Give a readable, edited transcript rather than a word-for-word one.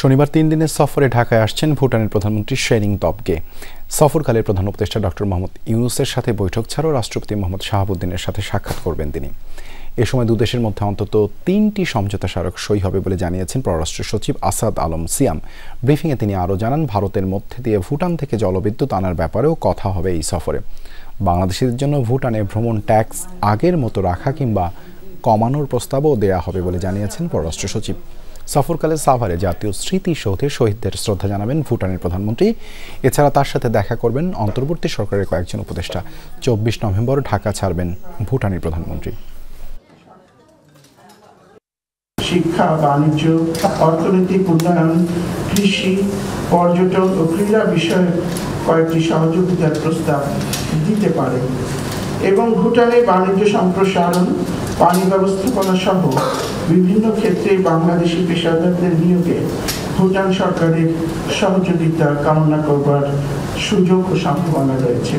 শনিবার 3 দিনের সফরে ঢাকায় আসছেন ভুটানের প্রধানমন্ত্রী শেরিং তবগে। সফরকালে প্রধান উপদেষ্টা ডক্টর মোহাম্মদ ইউনূসের সাথে বৈঠক ছাড়াও রাষ্ট্রপতি মোহাম্মদ শাহাবুদ্দিনের সাথে সাক্ষাৎ করবেন তিনি। এ সময় দুদেশের মধ্যে অন্তত 3টি সমঝোতা স্মারক সই হবে বলে জানিয়েছেন পররাষ্ট্র সচিব আসাদ আলম সিয়াম। ব্রিফিংয়ে তিনি আরও জানান, ভারতের মধ্যে দিয়ে ভুটান থেকে জলবিদ্যুৎ আনার ব্যাপারেও কথা হবে এই সফরে। বাংলাদেশের জন্য ভুটানে ভ্রমণ ট্যাক্স আগের মতো রাখা কিংবা কমানোর প্রস্তাবও দেয়া হবে বলে জানিয়েছেন পররাষ্ট্র সচিব। সফরকালে সাভারে জাতীয় স্মৃতিসৌধে শহীদদের শ্রদ্ধা জানাবেন ভুটানের প্রধানমন্ত্রী। এছাড়া তার সাথে দেখা করবেন অন্তর্বর্তী সরকারের কয়েকজন উপদেষ্টা। 24 নভেম্বর ঢাকা ছাড়বেন ভুটানের প্রধানমন্ত্রী। শিক্ষা, বাণিজ্য, অর্থনৈতিক উন্নয়ন, কৃষি, পর্যটন ও ক্রীড়া বিষয়ে কয়েকটি সহযোগিতার প্রস্তাব দিতে পারে এবং ভুটানে বাণিজ্য সম্প্রসারণ, পানি ব্যবস্থাপনা সহ বিভিন্ন ক্ষেত্রে বাংলাদেশি পেশাদারদের নিয়োগে ভুটান সরকারের সহযোগিতা কামনা করবার সুযোগ ও সম্ভাবনা রয়েছে।